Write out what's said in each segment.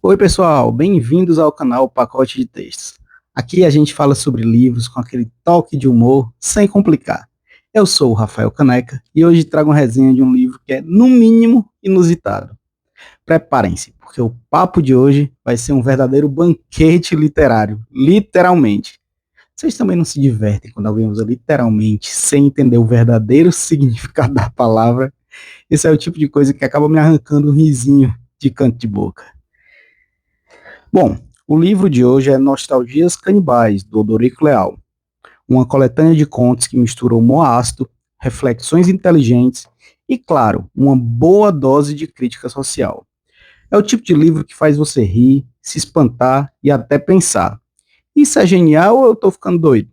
Oi, pessoal, bem-vindos ao canal Pacote de Textos. Aqui a gente fala sobre livros com aquele toque de humor sem complicar. Eu sou o Rafael Caneca e hoje trago uma resenha de um livro que é, no mínimo, inusitado. Preparem-se, porque o papo de hoje vai ser um verdadeiro banquete literário, literalmente. Vocês também não se divertem quando alguém usa literalmente sem entender o verdadeiro significado da palavra? Esse é o tipo de coisa que acaba me arrancando um risinho de canto de boca. Bom, o livro de hoje é Nostalgias Canibais, do Odorico Leal, uma coletânea de contos que mistura humor ácido, reflexões inteligentes e, claro, uma boa dose de crítica social. É o tipo de livro que faz você rir, se espantar e até pensar. Isso é genial ou eu tô ficando doido?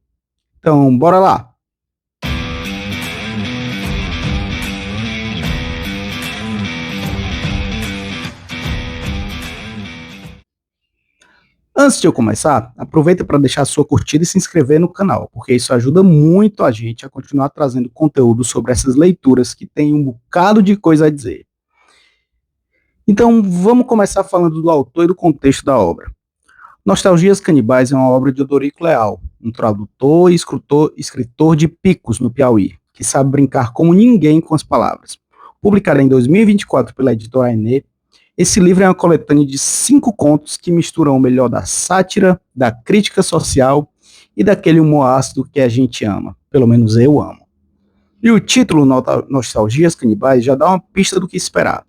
Então, bora lá! Antes de eu começar, aproveita para deixar a sua curtida e se inscrever no canal, porque isso ajuda muito a gente a continuar trazendo conteúdo sobre essas leituras que tem um bocado de coisa a dizer. Então, vamos começar falando do autor e do contexto da obra. Nostalgias Canibais é uma obra de Odorico Leal, um tradutor e escritor de Picos, no Piauí, que sabe brincar como ninguém com as palavras. Publicado em 2024 pela editora Aenê, esse livro é uma coletânea de 5 contos que misturam o melhor da sátira, da crítica social e daquele humor ácido que a gente ama, pelo menos eu amo. E o título Nostalgias Canibais já dá uma pista do que esperar.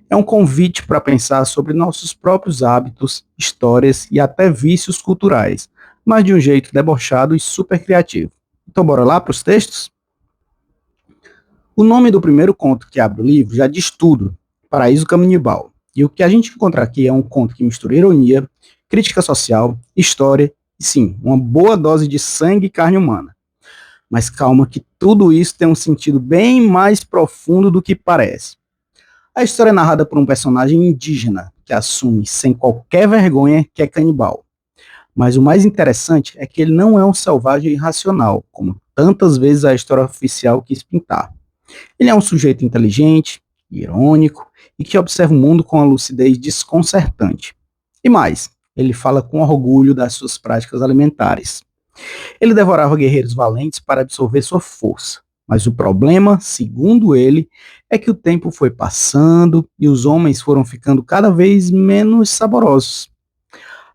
É um convite para pensar sobre nossos próprios hábitos, histórias e até vícios culturais, mas de um jeito debochado e super criativo. Então bora lá para os textos? O nome do primeiro conto que abre o livro já diz tudo, Paraíso Canibal. E o que a gente encontra aqui é um conto que mistura ironia, crítica social, história e sim, uma boa dose de sangue e carne humana. Mas calma que tudo isso tem um sentido bem mais profundo do que parece. A história é narrada por um personagem indígena que assume, sem qualquer vergonha, que é canibal. Mas o mais interessante é que ele não é um selvagem irracional, como tantas vezes a história oficial quis pintar. Ele é um sujeito inteligente, irônico e que observa o mundo com uma lucidez desconcertante. E mais, ele fala com orgulho das suas práticas alimentares. Ele devorava guerreiros valentes para absorver sua força. Mas o problema, segundo ele, é que o tempo foi passando e os homens foram ficando cada vez menos saborosos.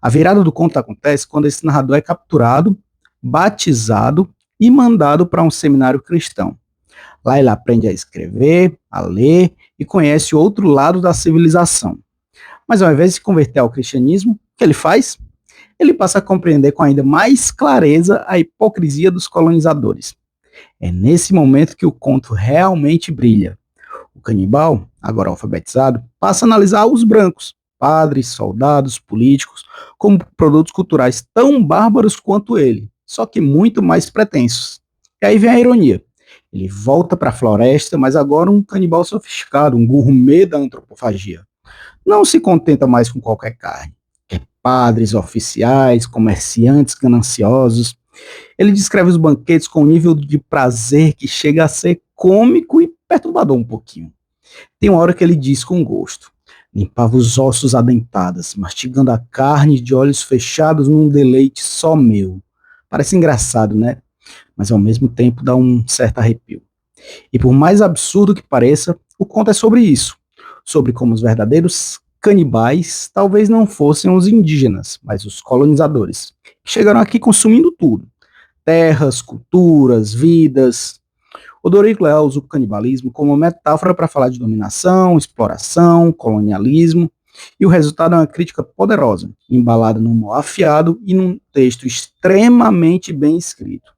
A virada do conto acontece quando esse narrador é capturado, batizado e mandado para um seminário cristão. Lá ele aprende a escrever, a ler e conhece o outro lado da civilização. Mas ao invés de se converter ao cristianismo, o que ele faz? Ele passa a compreender com ainda mais clareza a hipocrisia dos colonizadores. É nesse momento que o conto realmente brilha. O canibal, agora alfabetizado, passa a analisar os brancos, padres, soldados, políticos, como produtos culturais tão bárbaros quanto ele, só que muito mais pretensos. E aí vem a ironia. Ele volta para a floresta, mas agora um canibal sofisticado, um gourmet da antropofagia. Não se contenta mais com qualquer carne. Quer padres, oficiais, comerciantes gananciosos. Ele descreve os banquetes com um nível de prazer que chega a ser cômico e perturbador um pouquinho. Tem uma hora que ele diz com gosto. Limpava os ossos adentadas, mastigando a carne de olhos fechados num deleite só meu. Parece engraçado, né? Mas ao mesmo tempo dá um certo arrepio. E por mais absurdo que pareça, o conto é sobre isso. Sobre como os verdadeiros canibais talvez não fossem os indígenas, mas os colonizadores, que chegaram aqui consumindo tudo. Terras, culturas, vidas. Odorico Leal usa o canibalismo como uma metáfora para falar de dominação, exploração, colonialismo, e o resultado é uma crítica poderosa, embalada num humor afiado e num texto extremamente bem escrito.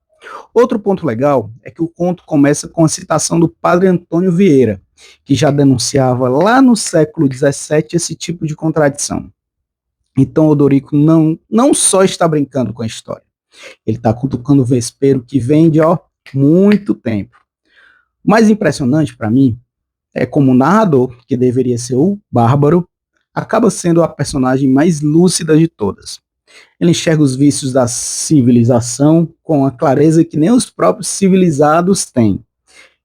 Outro ponto legal é que o conto começa com a citação do padre Antônio Vieira, que já denunciava lá no século XVII esse tipo de contradição. Então Odorico não só está brincando com a história, ele está cutucando o vespeiro que vem de muito tempo. O mais impressionante para mim é como o narrador, que deveria ser o bárbaro, acaba sendo a personagem mais lúcida de todas. Ele enxerga os vícios da civilização com a clareza que nem os próprios civilizados têm.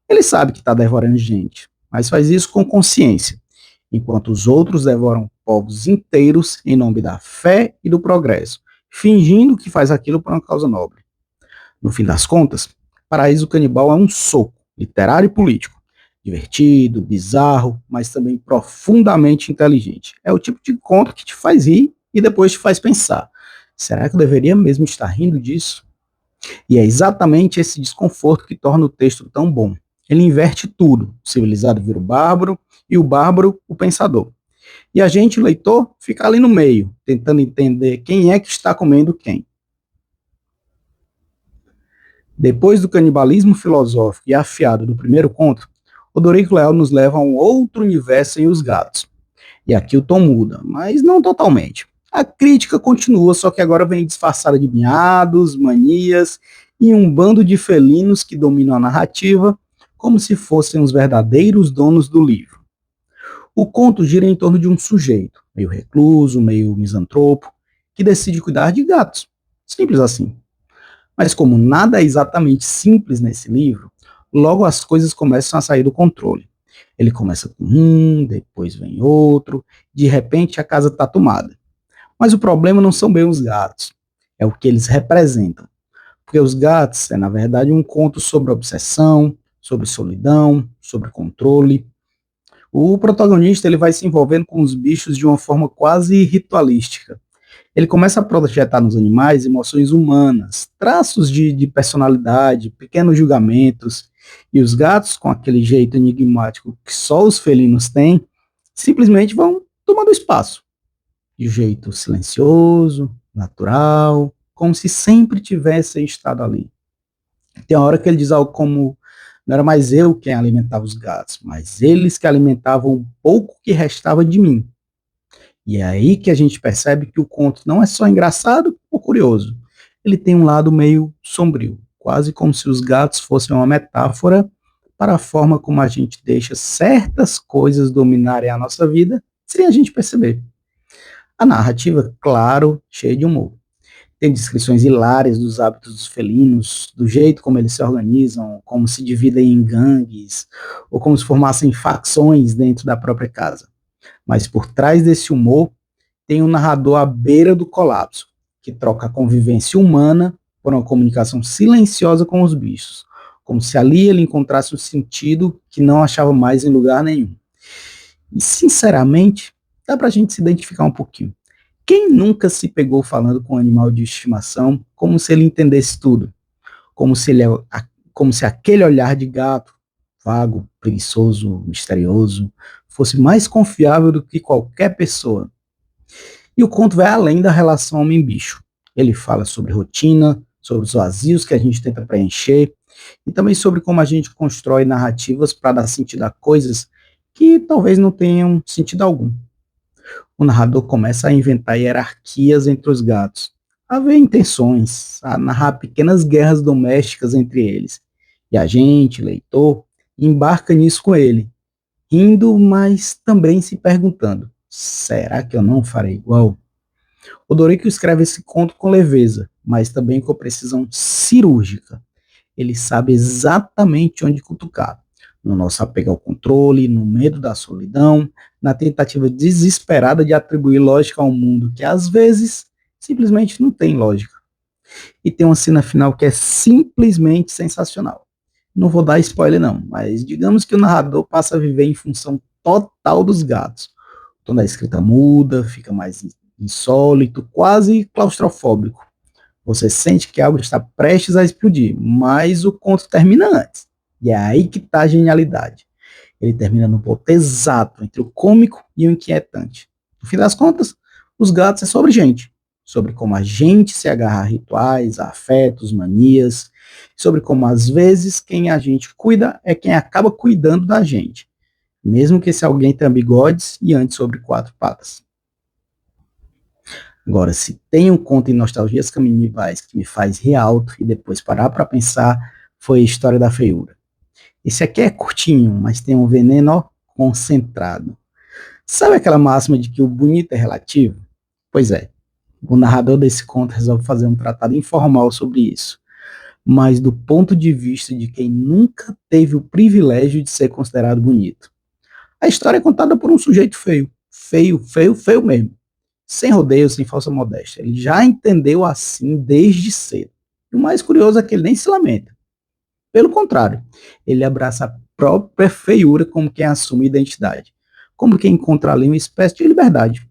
Ele sabe que está devorando gente, mas faz isso com consciência, enquanto os outros devoram povos inteiros em nome da fé e do progresso, fingindo que faz aquilo por uma causa nobre. No fim das contas, Paraíso Canibal é um soco, literário e político. Divertido, bizarro, mas também profundamente inteligente. É o tipo de conto que te faz rir e depois te faz pensar. Será que eu deveria mesmo estar rindo disso? E é exatamente esse desconforto que torna o texto tão bom. Ele inverte tudo. O civilizado vira o bárbaro e o bárbaro o pensador. E a gente, o leitor, fica ali no meio, tentando entender quem é que está comendo quem. Depois do canibalismo filosófico e afiado do primeiro conto, Odorico Leal nos leva a um outro universo em Os Gatos. E aqui o tom muda, mas não totalmente. A crítica continua, só que agora vem disfarçada de miados, manias e um bando de felinos que dominam a narrativa como se fossem os verdadeiros donos do livro. O conto gira em torno de um sujeito, meio recluso, meio misantropo, que decide cuidar de gatos. Simples assim. Mas como nada é exatamente simples nesse livro, logo as coisas começam a sair do controle. Ele começa com um, depois vem outro, de repente a casa está tomada. Mas o problema não são bem os gatos, é o que eles representam. Porque os gatos é, na verdade, um conto sobre obsessão, sobre solidão, sobre controle. O protagonista ele vai se envolvendo com os bichos de uma forma quase ritualística. Ele começa a projetar nos animais emoções humanas, traços de personalidade, pequenos julgamentos, e os gatos, com aquele jeito enigmático que só os felinos têm, simplesmente vão tomando espaço, de jeito silencioso, natural, como se sempre tivessem estado ali. Tem uma hora que ele diz algo como: não era mais eu quem alimentava os gatos, mas eles que alimentavam o pouco que restava de mim. E é aí que a gente percebe que o conto não é só engraçado ou curioso. Ele tem um lado meio sombrio, quase como se os gatos fossem uma metáfora para a forma como a gente deixa certas coisas dominarem a nossa vida sem a gente perceber. A narrativa, claro, cheia de humor. Tem descrições hilárias dos hábitos dos felinos, do jeito como eles se organizam, como se dividem em gangues, ou como se formassem facções dentro da própria casa. Mas por trás desse humor, tem um narrador à beira do colapso, que troca a convivência humana por uma comunicação silenciosa com os bichos, como se ali ele encontrasse um sentido que não achava mais em lugar nenhum. E, sinceramente, dá pra gente se identificar um pouquinho. Quem nunca se pegou falando com um animal de estimação como se ele entendesse tudo? Como se, como se aquele olhar de gato, vago, preguiçoso, misterioso, fosse mais confiável do que qualquer pessoa. E o conto vai além da relação homem-bicho. Ele fala sobre rotina, sobre os vazios que a gente tenta preencher, e também sobre como a gente constrói narrativas para dar sentido a coisas que talvez não tenham sentido algum. O narrador começa a inventar hierarquias entre os gatos, a ver intenções, a narrar pequenas guerras domésticas entre eles. E a gente, leitor, embarca nisso com ele, rindo, mas também se perguntando: será que eu não farei igual? Odorico escreve esse conto com leveza, mas também com precisão cirúrgica. Ele sabe exatamente onde cutucar. No nosso apego ao controle, no medo da solidão, na tentativa desesperada de atribuir lógica a um mundo que às vezes simplesmente não tem lógica. E tem uma cena final que é simplesmente sensacional. Não vou dar spoiler não, mas digamos que o narrador passa a viver em função total dos gatos. O tom da escrita muda, fica mais insólito, quase claustrofóbico. Você sente que algo está prestes a explodir, mas o conto termina antes. E é aí que está a genialidade. Ele termina no ponto exato entre o cômico e o inquietante. No fim das contas, Os Gatos é sobre gente. Sobre como a gente se agarra a rituais, a afetos, manias. Sobre como, às vezes, quem a gente cuida é quem acaba cuidando da gente. Mesmo que esse alguém tenha bigodes e ande sobre quatro patas. Agora, se tem um conto em Nostalgias Canibais que me faz rir alto e depois parar para pensar, foi a História da Feiura. Esse aqui é curtinho, mas tem um veneno ó, concentrado. Sabe aquela máxima de que o bonito é relativo? Pois é, o narrador desse conto resolve fazer um tratado informal sobre isso, mas do ponto de vista de quem nunca teve o privilégio de ser considerado bonito. A história é contada por um sujeito feio, feio, feio, feio mesmo. Sem rodeio, sem falsa modéstia. Ele já entendeu assim desde cedo. E o mais curioso é que ele nem se lamenta. Pelo contrário, ele abraça a própria feiura como quem assume identidade. Como quem encontra ali uma espécie de liberdade.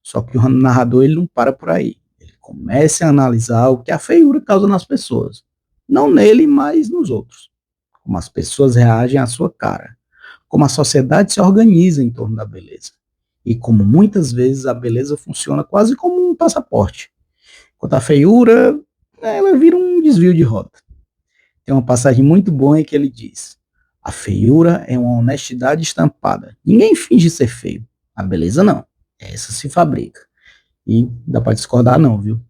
Só que o narrador ele não para por aí. Ele começa a analisar o que a feiura causa nas pessoas. Não nele, mas nos outros. Como as pessoas reagem à sua cara. Como a sociedade se organiza em torno da beleza. E como muitas vezes a beleza funciona quase como um passaporte. Enquanto a feiura, ela vira um desvio de rota. Tem uma passagem muito boa em que ele diz: a feiura é uma honestidade estampada. Ninguém finge ser feio. A beleza não. Essa se fabrica. E dá para discordar não, viu?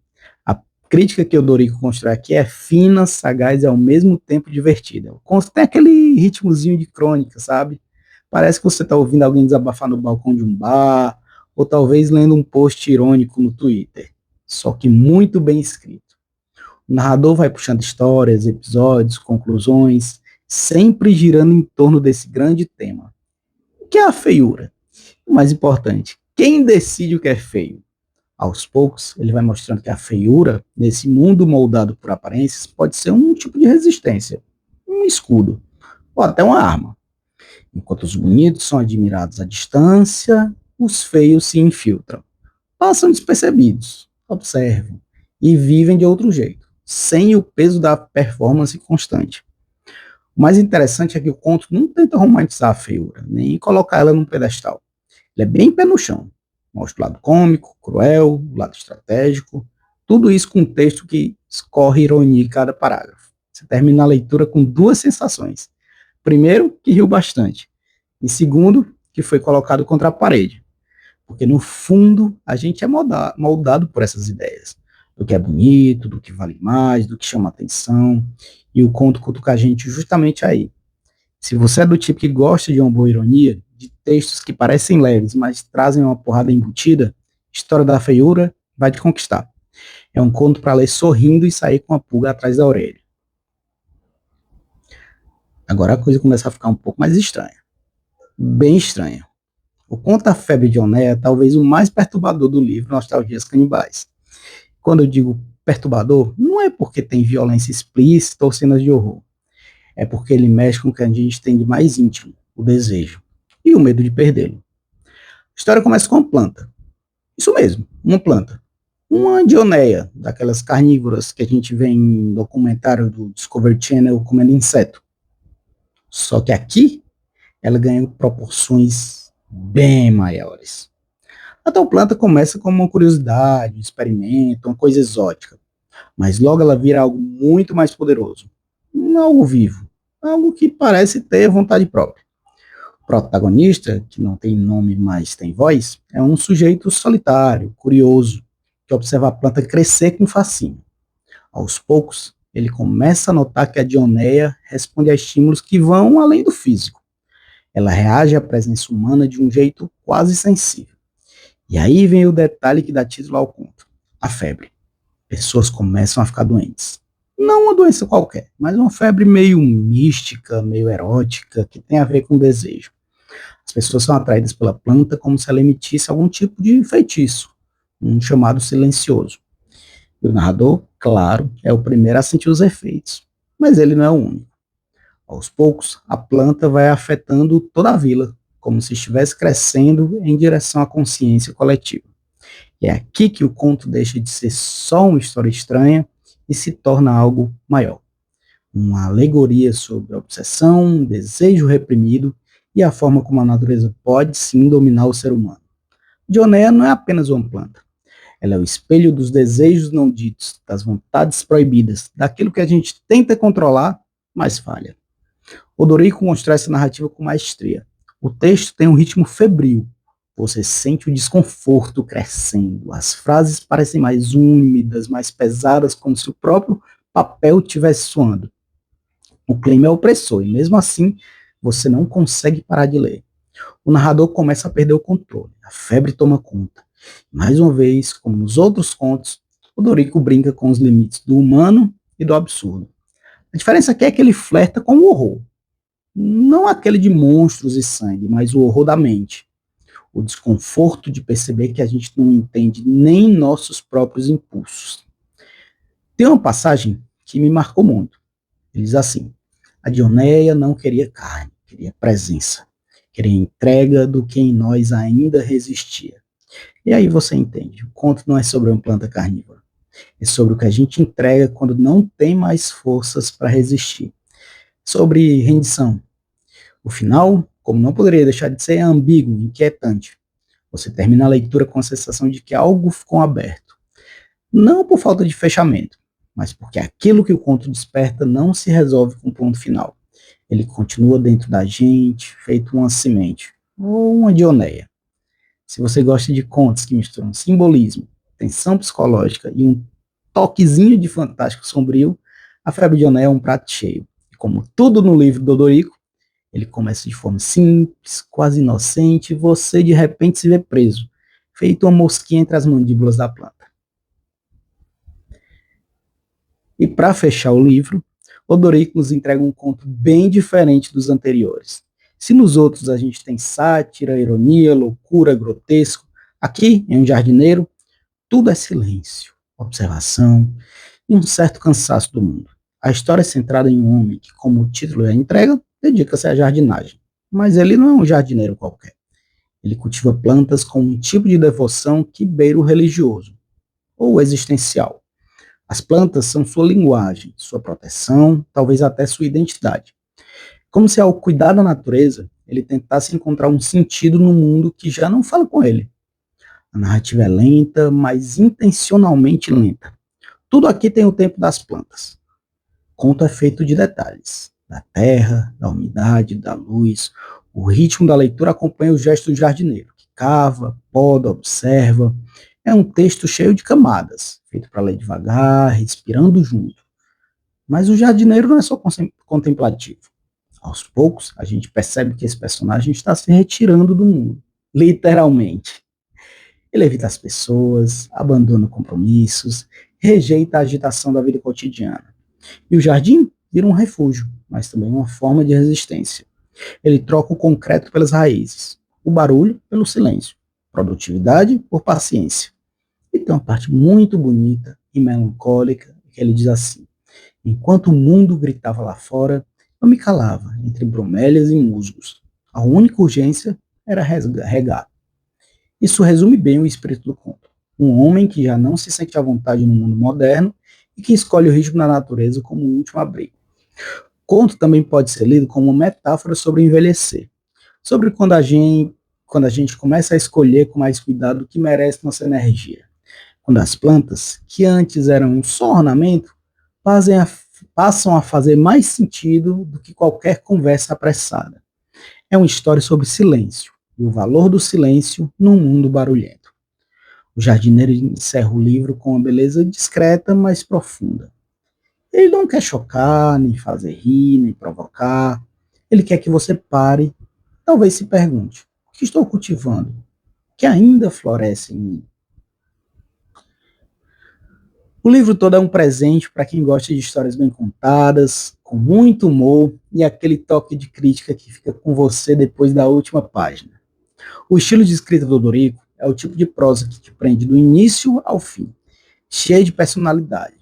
A crítica que o Dorico constrói aqui é fina, sagaz e ao mesmo tempo divertida. Tem aquele ritmozinho de crônica, sabe? Parece que você está ouvindo alguém desabafar no balcão de um bar, ou talvez lendo um post irônico no Twitter. Só que muito bem escrito. O narrador vai puxando histórias, episódios, conclusões, sempre girando em torno desse grande tema. O que é a feiura? O mais importante, quem decide o que é feio? Aos poucos, ele vai mostrando que a feiura, nesse mundo moldado por aparências, pode ser um tipo de resistência, um escudo, ou até uma arma. Enquanto os bonitos são admirados à distância, os feios se infiltram. Passam despercebidos, observam e vivem de outro jeito, sem o peso da performance constante. O mais interessante é que o conto não tenta romantizar a feiura, nem colocar ela num pedestal. Ele é bem pé no chão. Mostra o lado cômico, cruel, o lado estratégico, tudo isso com um texto que escorre ironia em cada parágrafo. Você termina a leitura com duas sensações. Primeiro, que riu bastante. E segundo, que foi colocado contra a parede. Porque no fundo, a gente é moldado por essas ideias. Do que é bonito, do que vale mais, do que chama atenção. E o conto cutuca a gente justamente aí. Se você é do tipo que gosta de uma boa ironia, de textos que parecem leves, mas trazem uma porrada embutida, História da Feiura vai te conquistar. É um conto para ler sorrindo e sair com a pulga atrás da orelha. Agora a coisa começa a ficar um pouco mais estranha. Bem estranha. O conto A Febre de Onéia é talvez o mais perturbador do livro Nostalgias Canibais. Quando eu digo perturbador, não é porque tem violência explícita ou cenas de horror. É porque ele mexe com o que a gente tem de mais íntimo, o desejo e o medo de perdê-lo. A história começa com uma planta. Isso mesmo, uma planta. Uma dioneia, daquelas carnívoras que a gente vê em documentário do Discovery Channel comendo inseto. Só que aqui, ela ganha proporções bem maiores. A tal planta começa como uma curiosidade, um experimento, uma coisa exótica. Mas logo ela vira algo muito mais poderoso. Algo vivo. Algo que parece ter vontade própria. O protagonista, que não tem nome, mas tem voz, é um sujeito solitário, curioso, que observa a planta crescer com fascínio. Aos poucos, ele começa a notar que a Dioneia responde a estímulos que vão além do físico. Ela reage à presença humana de um jeito quase sensível. E aí vem o detalhe que dá título ao conto: a febre. Pessoas começam a ficar doentes. Não uma doença qualquer, mas uma febre meio mística, meio erótica, que tem a ver com desejo. As pessoas são atraídas pela planta como se ela emitisse algum tipo de feitiço, um chamado silencioso. E o narrador, claro, é o primeiro a sentir os efeitos, mas ele não é o único. Aos poucos, a planta vai afetando toda a vila, como se estivesse crescendo em direção à consciência coletiva. E é aqui que o conto deixa de ser só uma história estranha e se torna algo maior. Uma alegoria sobre obsessão, desejo reprimido e a forma como a natureza pode sim dominar o ser humano. Dioneia não é apenas uma planta. Ela é o espelho dos desejos não ditos, das vontades proibidas, daquilo que a gente tenta controlar, mas falha. Odorico constrói essa narrativa com maestria. O texto tem um ritmo febril. Você sente o desconforto crescendo. As frases parecem mais úmidas, mais pesadas, como se o próprio papel estivesse suando. O clima é opressor e, mesmo assim, você não consegue parar de ler. O narrador começa a perder o controle. A febre toma conta. Mais uma vez, como nos outros contos, Odorico brinca com os limites do humano e do absurdo. A diferença aqui é que ele flerta com o horror. Não aquele de monstros e sangue, mas o horror da mente. o desconforto de perceber que a gente não entende nem nossos próprios impulsos. Tem uma passagem que me marcou muito. Ele diz assim: a Dioneia não queria carne, queria presença, queria entrega do que em nós ainda resistia. E aí você entende, o conto não é sobre uma planta carnívora, é sobre o que a gente entrega quando não tem mais forças para resistir. Sobre rendição. O final, como não poderia deixar de ser, é ambíguo, inquietante. Você termina a leitura com a sensação de que algo ficou aberto. Não por falta de fechamento, mas porque aquilo que o conto desperta não se resolve com um ponto final. Ele continua dentro da gente, feito uma semente, ou uma dioneia. Se você gosta de contos que misturam simbolismo, tensão psicológica e um toquezinho de fantástico sombrio, A Febre de Oné é um prato cheio. E como tudo no livro do Odorico, ele começa de forma simples, quase inocente, e você de repente se vê preso, feito uma mosquinha entre as mandíbulas da planta. E para fechar o livro, Odorico nos entrega um conto bem diferente dos anteriores. Se nos outros a gente tem sátira, ironia, loucura, grotesco, aqui, em Um Jardineiro, tudo é silêncio, observação e um certo cansaço do mundo. A história é centrada em um homem que, como o título já entrega, dedica-se à jardinagem. Mas ele não é um jardineiro qualquer. Ele cultiva plantas com um tipo de devoção que beira o religioso, ou existencial. As plantas são sua linguagem, sua proteção, talvez até sua identidade. Como se ao cuidar da natureza, ele tentasse encontrar um sentido no mundo que já não fala com ele. A narrativa é lenta, mas intencionalmente lenta. Tudo aqui tem o tempo das plantas. O conto é feito de detalhes, da terra, da umidade, da luz. O ritmo da leitura acompanha o gesto do jardineiro, que cava, poda, observa. É um texto cheio de camadas, feito para ler devagar, respirando junto. Mas o jardineiro não é só contemplativo. Aos poucos, a gente percebe que esse personagem está se retirando do mundo, literalmente. Ele evita as pessoas, abandona compromissos, rejeita a agitação da vida cotidiana. E o jardim vira um refúgio, mas também uma forma de resistência. Ele troca o concreto pelas raízes, o barulho pelo silêncio, produtividade por paciência. E tem uma parte muito bonita e melancólica que ele diz assim: enquanto o mundo gritava lá fora, eu me calava entre bromélias e musgos. A única urgência era regar. Isso resume bem o espírito do conto. Um homem que já não se sente à vontade no mundo moderno e que escolhe o ritmo da natureza como o último abrigo. O conto também pode ser lido como uma metáfora sobre envelhecer, sobre quando a gente começa a escolher com mais cuidado o que merece nossa energia. Quando as plantas, que antes eram só ornamento, passam a fazer mais sentido do que qualquer conversa apressada. É uma história sobre silêncio e o valor do silêncio num mundo barulhento. O jardineiro encerra o livro com uma beleza discreta, mas profunda. Ele não quer chocar, nem fazer rir, nem provocar. Ele quer que você pare, talvez se pergunte: o que estou cultivando? O que ainda floresce em mim? O livro todo é um presente para quem gosta de histórias bem contadas, com muito humor e aquele toque de crítica que fica com você depois da última página. O estilo de escrita do Odorico é o tipo de prosa que te prende do início ao fim, cheio de personalidade.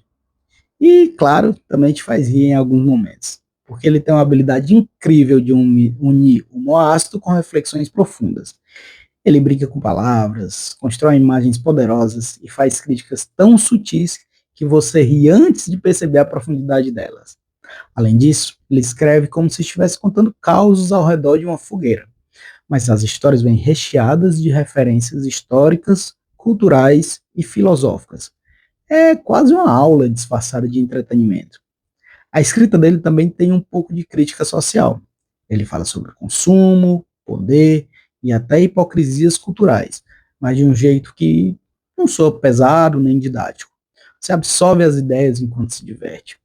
E, claro, também te faz rir em alguns momentos, porque ele tem uma habilidade incrível de unir humor ácido com reflexões profundas. Ele brinca com palavras, constrói imagens poderosas e faz críticas tão sutis que você ri antes de perceber a profundidade delas. Além disso, ele escreve como se estivesse contando causos ao redor de uma fogueira, mas as histórias vêm recheadas de referências históricas, culturais e filosóficas. É quase uma aula disfarçada de entretenimento. A escrita dele também tem um pouco de crítica social. Ele fala sobre consumo, poder e até hipocrisias culturais, mas de um jeito que não soa pesado nem didático. Você absorve as ideias enquanto se diverte.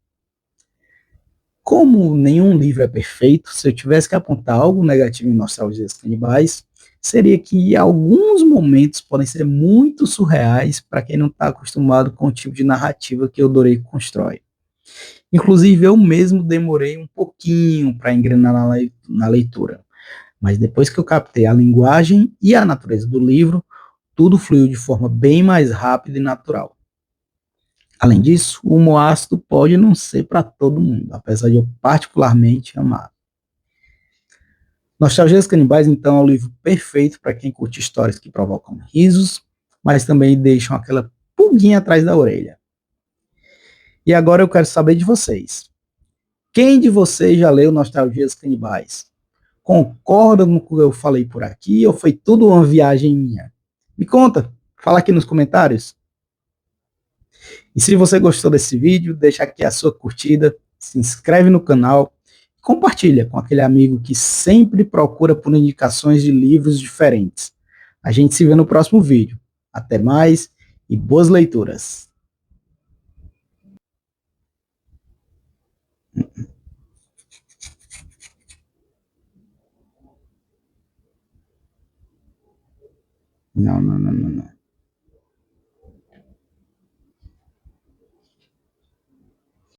Como nenhum livro é perfeito, se eu tivesse que apontar algo negativo em Nostalgias Canibais, seria que alguns momentos podem ser muito surreais para quem não está acostumado com o tipo de narrativa que o Odorico constrói. Inclusive, eu mesmo demorei um pouquinho para engrenar na leitura. Mas depois que eu captei a linguagem e a natureza do livro, tudo fluiu de forma bem mais rápida e natural. Além disso, o humor ácido pode não ser para todo mundo, apesar de eu particularmente amar. Nostalgias Canibais, então, é o livro perfeito para quem curte histórias que provocam risos, mas também deixam aquela pulguinha atrás da orelha. E agora eu quero saber de vocês. Quem de vocês já leu Nostalgias Canibais? Concorda com o que eu falei por aqui ou foi tudo uma viagem minha? Me conta, fala aqui nos comentários. E se você gostou desse vídeo, deixa aqui a sua curtida, se inscreve no canal, compartilha com aquele amigo que sempre procura por indicações de livros diferentes. A gente se vê no próximo vídeo. Até mais e boas leituras. Não, não, não, não, não.